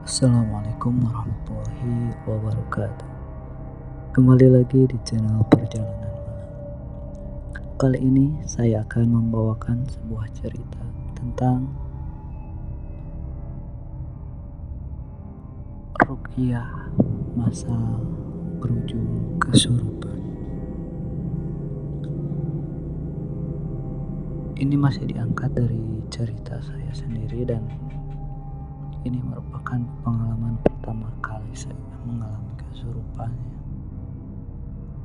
Assalamualaikum warahmatullahi wabarakatuh. Kembali lagi di channel Perjalanan Malam. Kali ini saya akan membawakan sebuah cerita tentang ruqyah masal berujung kesurupan. Ini masih diangkat dari cerita saya sendiri dan ini merupakan pengalaman pertama kali saya mengalami kesurupan.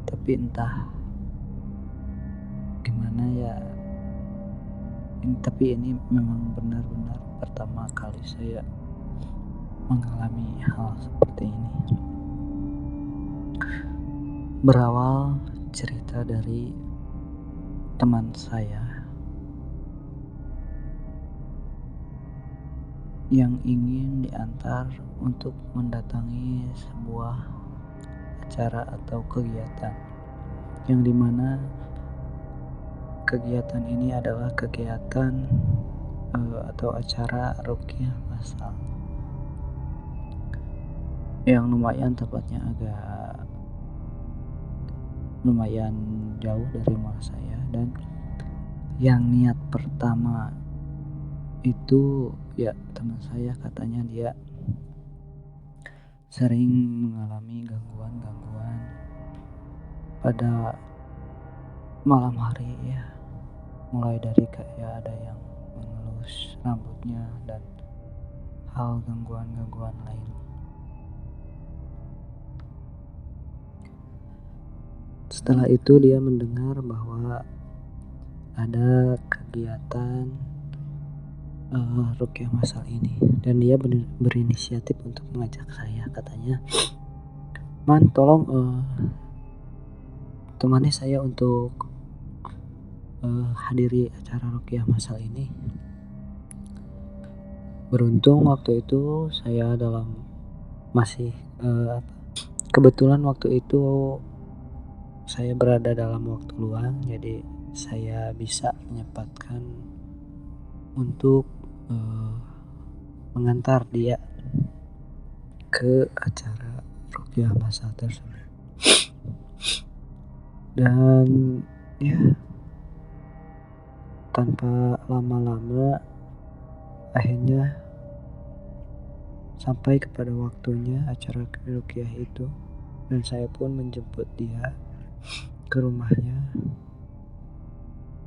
Tapi entah gimana ya, tapi ini memang benar-benar pertama kali saya mengalami hal seperti ini. Berawal cerita dari teman saya yang ingin diantar untuk mendatangi sebuah acara atau kegiatan, yang dimana kegiatan ini adalah kegiatan atau acara ruqyah masal yang lumayan tepatnya agak lumayan jauh dari rumah saya. Dan yang niat pertama itu ya, teman saya katanya dia sering mengalami gangguan pada malam hari ya, mulai dari kayak ada yang mengelus rambutnya dan hal gangguan lain. Setelah itu dia mendengar bahwa ada kegiatan ruqyah masal ini, dan dia berinisiatif untuk mengajak saya. Katanya, "Man, tolong temani saya untuk hadiri acara ruqyah masal ini." Beruntung waktu itu saya masih kebetulan waktu itu saya berada dalam waktu luang, jadi saya bisa menyempatkan untuk mengantar dia ke acara ruqyah masal tersebut. Dan ya, tanpa lama-lama akhirnya sampai kepada waktunya acara ruqyah itu, dan saya pun menjemput dia ke rumahnya.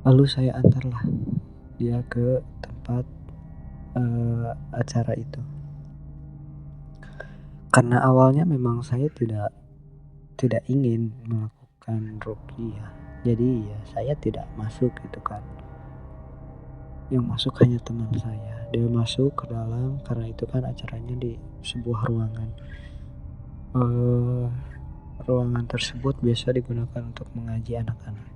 Lalu saya antarlah dia ke tempat acara itu. Karena awalnya memang saya tidak ingin melakukan ruqyah, jadi ya saya tidak masuk gitu kan. Yang masuk hanya teman saya. Dia masuk ke dalam karena itu kan acaranya di sebuah ruangan. Ruangan tersebut biasa digunakan untuk mengaji anak-anak.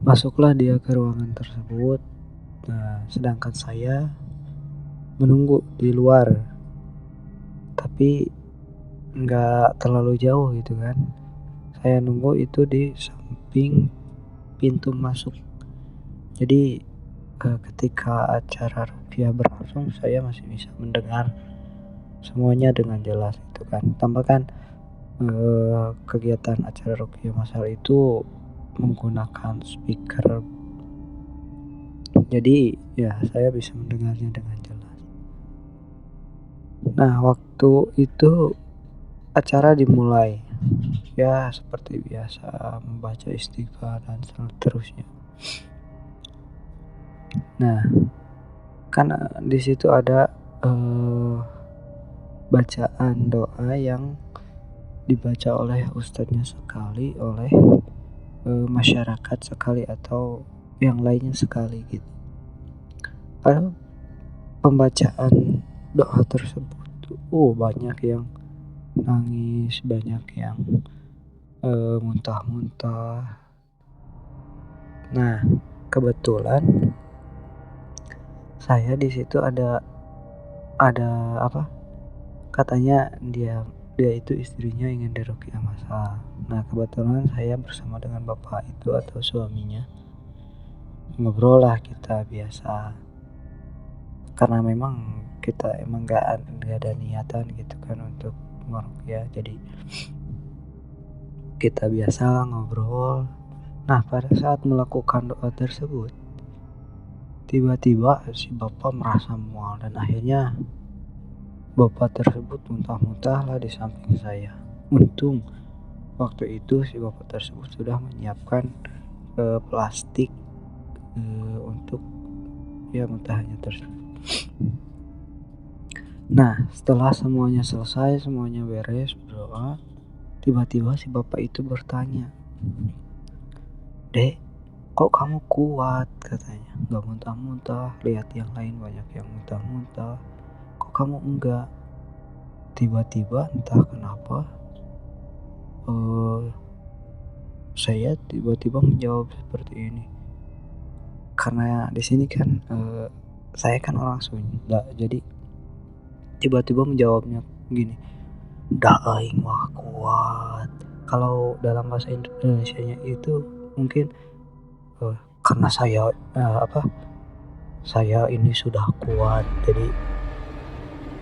Masuklah dia ke ruangan tersebut. Nah, sedangkan saya menunggu di luar, tapi nggak terlalu jauh gitu kan. Saya nunggu itu di samping pintu masuk. Jadi ketika acara ruqyah berlangsung, saya masih bisa mendengar semuanya dengan jelas itu kan. Tambahkan kegiatan acara ruqyah masal itu menggunakan speaker, jadi ya saya bisa mendengarnya dengan jelas. Nah, waktu itu acara dimulai ya seperti biasa, membaca istighfar dan seterusnya. Nah, karena di situ ada bacaan doa yang dibaca oleh ustadznya sekali, oleh masyarakat sekali, atau yang lainnya sekali gitu. Pada pembacaan doa tersebut banyak yang nangis, banyak yang muntah-muntah. Nah, kebetulan saya di situ ada katanya dia itu istrinya ingin diruqyah masal. Nah, kebetulan saya bersama dengan bapak itu atau suaminya ngobrol lah kita biasa, karena memang kita emang gak ada niatan gitu kan untuk meruqyah, jadi kita biasa ngobrol. Nah, pada saat melakukan doa tersebut, tiba-tiba si bapak merasa mual dan akhirnya bapak tersebut muntah-muntah lah di samping saya. Untung waktu itu si bapak tersebut sudah menyiapkan plastik untuk ya muntahnya tersebut. Nah, setelah semuanya selesai, semuanya beres berdoa, tiba-tiba si bapak itu bertanya, "Dek, kok kamu kuat?" katanya. "Gak muntah-muntah, lihat yang lain banyak yang muntah-muntah, kok kamu enggak?" Tiba-tiba entah kenapa saya tiba-tiba menjawab seperti ini. Karena di sini kan saya kan orang Sunda, jadi tiba-tiba menjawabnya gini, "Da aing mah kuat." Kalau dalam bahasa Indonesianya itu mungkin karena saya saya ini sudah kuat. Jadi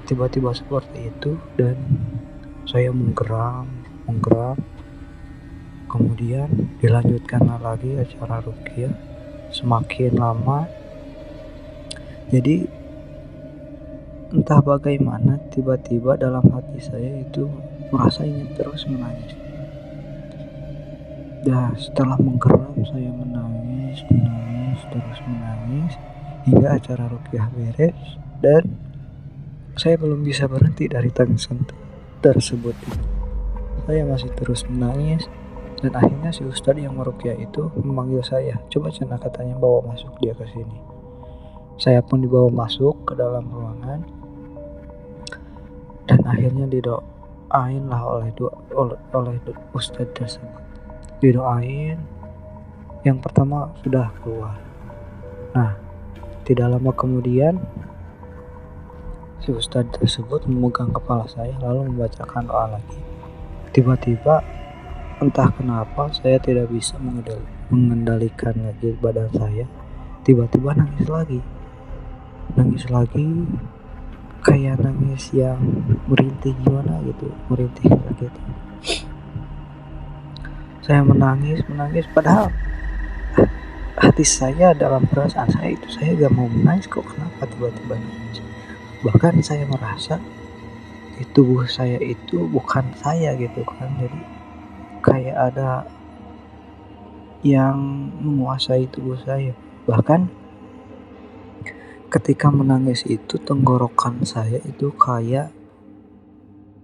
tiba-tiba seperti itu dan saya menggeram. Kemudian dilanjutkan lagi acara ruqyah semakin lama. Jadi entah bagaimana tiba-tiba dalam hati saya itu merasa ingin terus menangis. Dan setelah menggeram saya menangis hingga acara ruqyah beres dan saya belum bisa berhenti dari tangisan tersebut. Saya masih terus menangis dan akhirnya si ustadz yang meruqyah itu memanggil saya. "Coba cina," katanya, "bawa masuk dia ke sini." Saya pun dibawa masuk ke dalam ruangan dan akhirnya didoain lah oleh ustadz tersebut. Didoain, yang pertama sudah keluar. Nah, tidak lama kemudian si ustadz tersebut memegang kepala saya lalu membacakan doa lagi. Tiba-tiba entah kenapa saya tidak bisa mengendalikan lagi badan saya. Tiba-tiba nangis lagi kayak nangis yang merintih gimana gitu, merintih gitu. Saya menangis padahal hati saya dalam perasaan saya itu saya gak mau menangis, kok kenapa tiba-tiba nangis. Bahkan saya merasa tubuh saya itu bukan saya gitu kan, jadi kayak ada yang menguasai tubuh saya. Bahkan ketika menangis itu tenggorokan saya itu kayak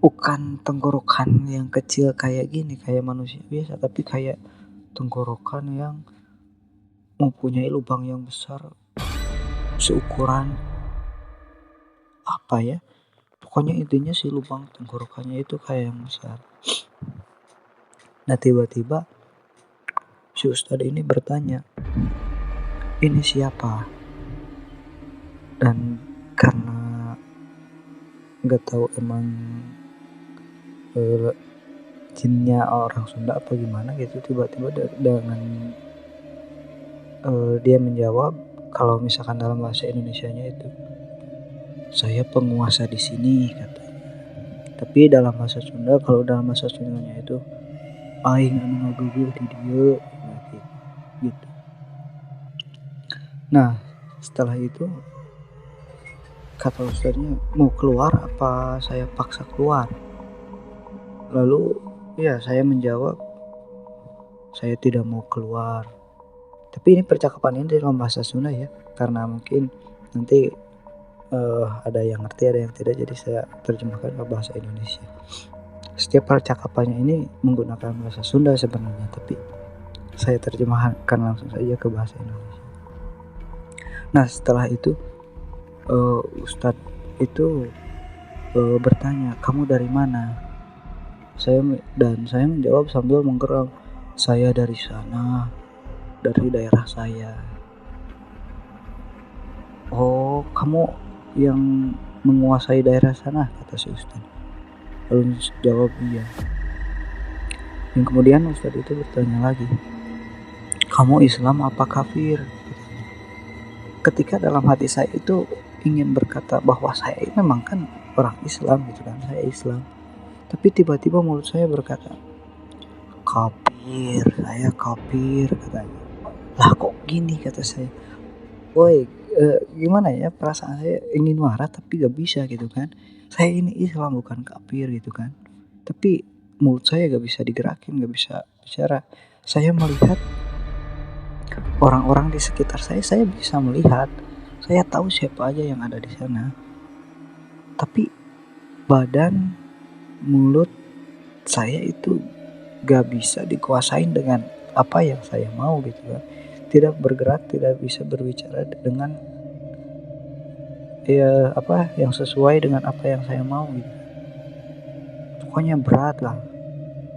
bukan tenggorokan yang kecil kayak gini kayak manusia biasa, tapi kayak tenggorokan yang mempunyai lubang yang besar seukuran apa ya, pokoknya intinya si lubang tenggorokannya itu kayak yang besar. Nah, tiba-tiba si ustadz ini bertanya, "Ini siapa?" Dan karena nggak tahu emang jinnya orang Sunda apa gimana gitu, tiba-tiba dengan dia menjawab kalau misalkan dalam bahasa Indonesianya itu, "Saya penguasa di sini," katanya. Tapi dalam bahasa Sunda, kalau dalam bahasa Sundanya itu aing anu ngageugeut di dieu gitu. Nah, setelah itu kata ustadznya, "Mau keluar apa saya paksa keluar?" Lalu ya saya menjawab, "Saya tidak mau keluar." Tapi ini percakapan ini dalam bahasa Sunda ya, karena mungkin nanti ada yang ngerti ada yang tidak, jadi saya terjemahkan ke bahasa Indonesia. Setiap percakapannya ini menggunakan bahasa Sunda sebenarnya, tapi saya terjemahkan langsung saja ke bahasa Indonesia. Nah, setelah itu ustadz itu bertanya, "Kamu dari mana?" Saya menjawab sambil menggeram, "Saya dari sana, dari daerah saya." "Oh, kamu yang menguasai daerah sana?" kata si ustadz. Lalu jawab, "Iya." Dan kemudian ustadz itu bertanya lagi, "Kamu Islam apa kafir?" Ketika dalam hati saya itu ingin berkata bahwa saya memang kan orang Islam gitu kan, saya Islam. Tapi tiba-tiba mulut saya berkata, "Kafir, saya kafir," katanya. Lah kok gini, kata saya. Woi, gimana ya, perasaan saya ingin marah tapi gak bisa gitu kan. Saya ini Islam bukan kafir gitu kan. Tapi mulut saya gak bisa digerakin, gak bisa bicara. Saya melihat orang-orang di sekitar saya bisa melihat. Saya tahu siapa aja yang ada di sana. Tapi badan, mulut saya itu gak bisa dikuasain dengan apa yang saya mau gitu kan. Tidak bergerak, tidak bisa berbicara dengan apa yang sesuai dengan apa yang saya mau gitu. Pokoknya berat lah.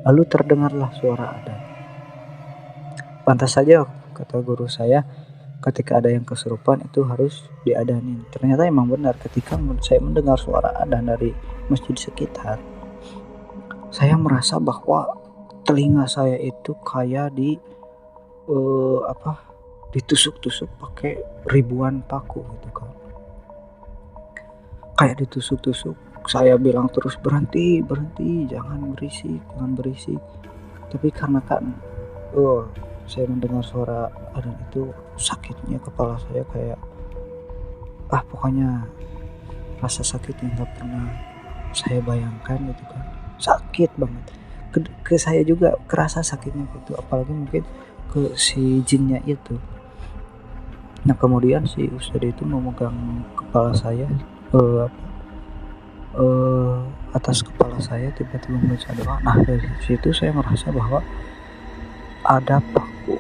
Lalu terdengarlah suara adzan. Pantas saja kata guru saya, ketika ada yang kesurupan itu harus diadanin. Ternyata emang benar, ketika saya mendengar suara adzan dari masjid sekitar, saya merasa bahwa telinga saya itu kayak ditusuk-tusuk pakai ribuan paku gitu kan. Kayak ditusuk-tusuk. Saya bilang terus, berhenti, jangan berisik. Tapi karena kan saya mendengar suara adzan itu, sakitnya kepala saya kayak pokoknya rasa sakit yang gak pernah saya bayangkan gitu kan. Sakit banget. Ke saya juga kerasa sakitnya gitu, apalagi mungkin ke si jinnya itu. Nah kemudian si ustadz itu memegang kepala saya, atas kepala saya, tiba-tiba membaca doa. Nah dari situ saya merasa bahwa ada paku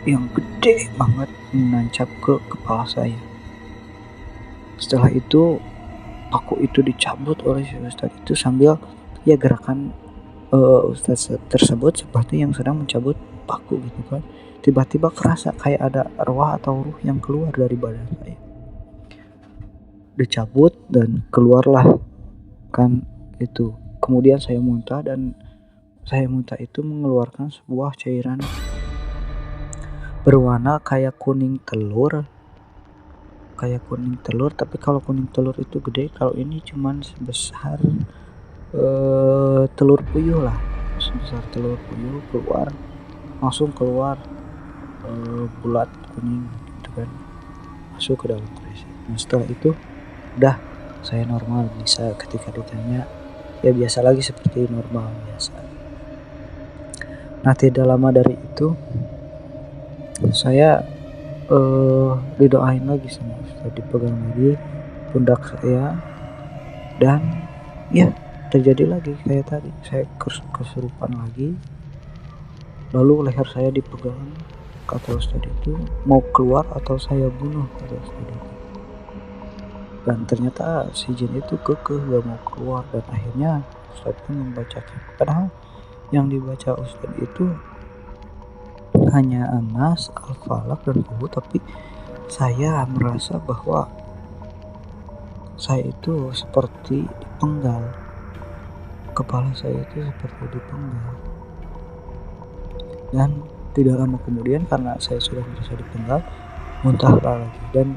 yang gede banget menancap ke kepala saya. Setelah itu paku itu dicabut oleh si ustadz itu sambil gerakan ustadz tersebut seperti yang sedang mencabut paku gitu kan. Tiba-tiba kerasa kayak ada arwah atau ruh yang keluar dari badan saya. Dicabut dan keluarlah kan itu. Kemudian saya muntah, dan saya muntah itu mengeluarkan sebuah cairan berwarna kayak kuning telur, tapi kalau kuning telur itu gede, kalau ini cuman sebesar telur puyuh lah, sebesar telur puyuh. Langsung keluar bulat kuning gitu kan, masuk ke dalam kresek. Nah setelah itu udah saya normal, bisa ketika ditanya biasa lagi seperti normal biasa. Nah tidak lama dari itu saya didoain lagi sama ustadz, dipegang lagi pundak saya, dan terjadi lagi kayak tadi, saya kesurupan lagi. Lalu leher saya dipegang, kata ustadz itu, mau keluar atau saya bunuh, kata ustadz itu. Dan ternyata si jin itu kekeh gak mau keluar, dan akhirnya ustadz pun membacakan. Padahal yang dibaca ustadz itu hanya Anas, Al-Falaq, dan Qul, tapi saya merasa bahwa saya itu seperti dipenggal. Kepala saya itu seperti dipenggal. Dan tidak lama kemudian, karena saya sudah merasa dipenggal, muntahlah lagi. Dan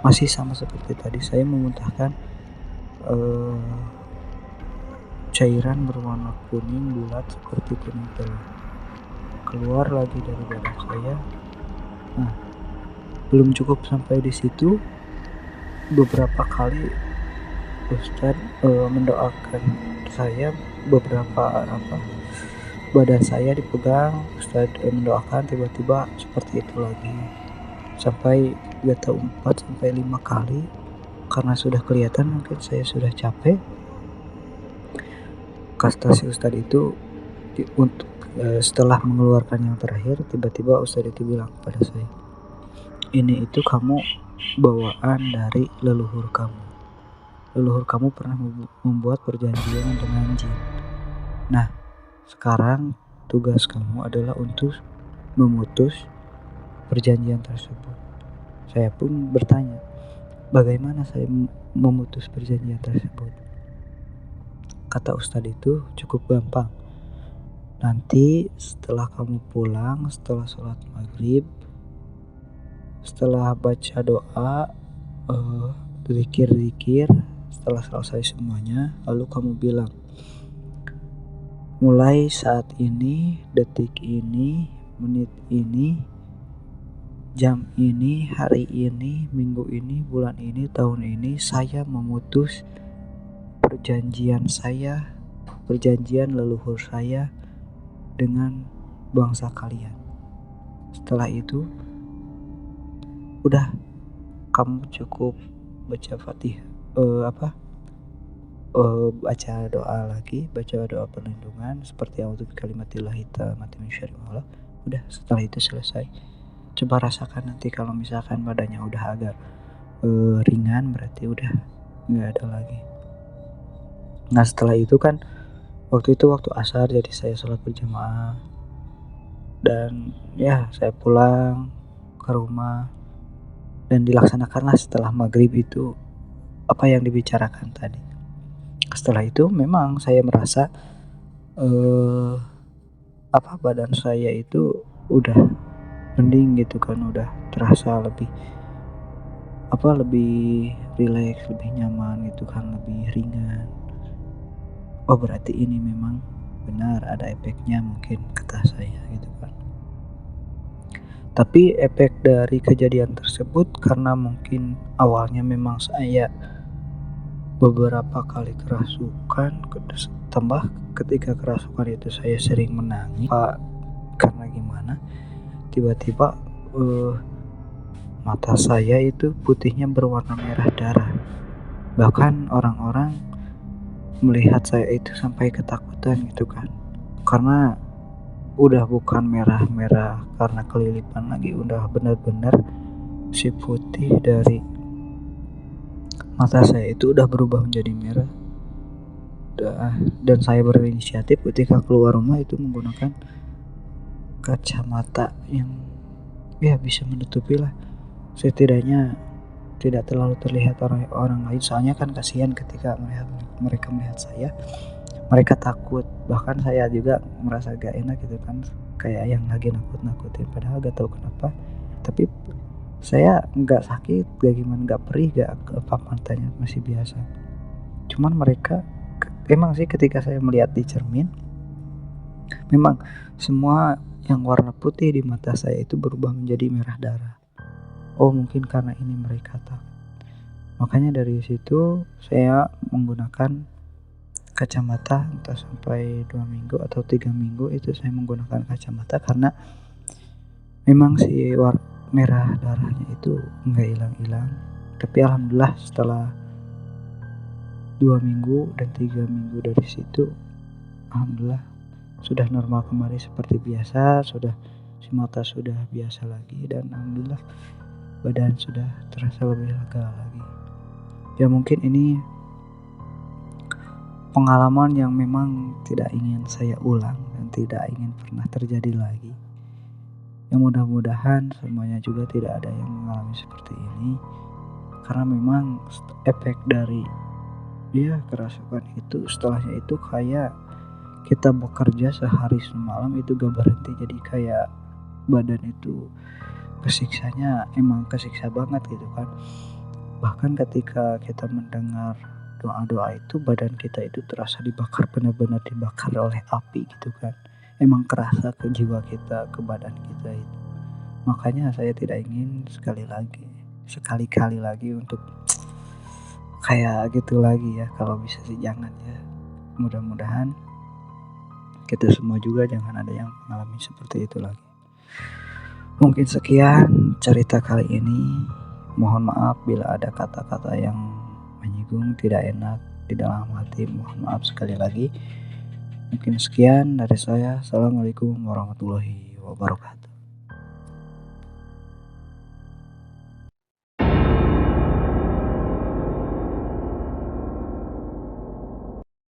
masih sama seperti tadi, saya memuntahkan cairan berwarna kuning bulat seperti kuning telur keluar lagi dari badan saya. Nah, belum cukup sampai di situ, beberapa kali ustadz mendoakan saya, beberapa badan saya dipegang, ustadz mendoakan, tiba-tiba seperti itu lagi sampai 4 sampai 5 kali. Karena sudah kelihatan mungkin saya sudah capek, kata si ustadz itu untuk setelah mengeluarkan yang terakhir, tiba-tiba ustadz itu bilang kepada saya, ini itu kamu bawaan dari leluhur kamu. Leluhur kamu pernah membuat perjanjian dengan jin. Nah, sekarang tugas kamu adalah untuk memutus perjanjian tersebut. Saya pun bertanya, bagaimana saya memutus perjanjian tersebut? Kata ustadz itu, cukup gampang. Nanti setelah kamu pulang, setelah sholat maghrib, setelah baca doa zikir-zikir. Setelah selesai semuanya, lalu kamu bilang, mulai saat ini, detik ini, menit ini, jam ini, hari ini, minggu ini, bulan ini, tahun ini, saya memutus perjanjian leluhur saya dengan bangsa kalian. Setelah itu, udah, kamu cukup baca Fatihah, baca doa lagi, baca doa perlindungan seperti a'udzu bikalimatillahi tammati min syarri ma khalaq. Udah, setelah itu selesai. Coba rasakan nanti kalau misalkan badannya udah agak ringan, berarti udah nggak ada lagi. Nah, setelah itu kan waktu asar, jadi saya sholat berjamaah dan ya saya pulang ke rumah dan dilaksanakanlah setelah maghrib itu apa yang dibicarakan tadi. Setelah itu memang saya merasa badan saya itu udah mending gitu kan, udah terasa lebih rileks, lebih nyaman gitu kan, lebih ringan. Oh, berarti ini memang benar ada efeknya mungkin, kata saya gitu kan. Tapi efek dari kejadian tersebut karena mungkin awalnya memang saya beberapa kali kerasukan, tambah ketika kerasukan itu saya sering menangis. Karena gimana? Tiba-tiba mata saya itu putihnya berwarna merah darah. Bahkan orang-orang melihat saya itu sampai ketakutan gitu kan. Karena udah bukan merah-merah karena kelilipan lagi, udah benar-benar si putih dari mata saya itu udah berubah menjadi merah. Dan saya berinisiatif ketika keluar rumah itu menggunakan kacamata yang ya bisa menutupi lah, setidaknya tidak terlalu terlihat orang lain. Soalnya kan kasihan ketika mereka melihat saya, mereka takut. Bahkan saya juga merasa gak enak gitu kan, kayak yang lagi nakut-nakutin, padahal gak tahu kenapa. Tapi saya gak sakit, gak gimana, gak perih, gak apa, matanya masih biasa. Cuman mereka emang sih ketika saya melihat di cermin, memang semua yang warna putih di mata saya itu berubah menjadi merah darah. Oh, mungkin karena ini mereka takut. Makanya dari situ saya menggunakan kacamata entah sampai 2 minggu atau 3 minggu itu saya menggunakan kacamata, karena memang si merah darahnya itu enggak hilang-hilang. Tapi alhamdulillah setelah 2 minggu dan 3 minggu dari situ, alhamdulillah sudah normal kembali seperti biasa, si mata sudah biasa lagi, dan alhamdulillah badan sudah terasa lebih lega lagi. Ya mungkin ini pengalaman yang memang tidak ingin saya ulang dan tidak ingin pernah terjadi lagi. Yang mudah-mudahan semuanya juga tidak ada yang mengalami seperti ini, karena memang efek dari kerasukan itu setelahnya itu kayak kita bekerja sehari semalam itu gak berhenti, jadi kayak badan itu kesiksanya emang kesiksa banget gitu kan. Bahkan ketika kita mendengar doa-doa itu, badan kita itu terasa dibakar, benar-benar dibakar oleh api gitu kan. Emang kerasa ke jiwa kita, ke badan kita itu. Makanya saya tidak ingin sekali-kali lagi untuk kayak gitu lagi ya. Kalau bisa sih jangan ya. Mudah-mudahan kita semua juga jangan ada yang mengalami seperti itu lagi. Mungkin sekian cerita kali ini. Mohon maaf bila ada kata-kata yang menyinggung, tidak enak di dalam hati. Mohon maaf sekali lagi. Mungkin sekian dari saya. Assalamualaikum warahmatullahi wabarakatuh.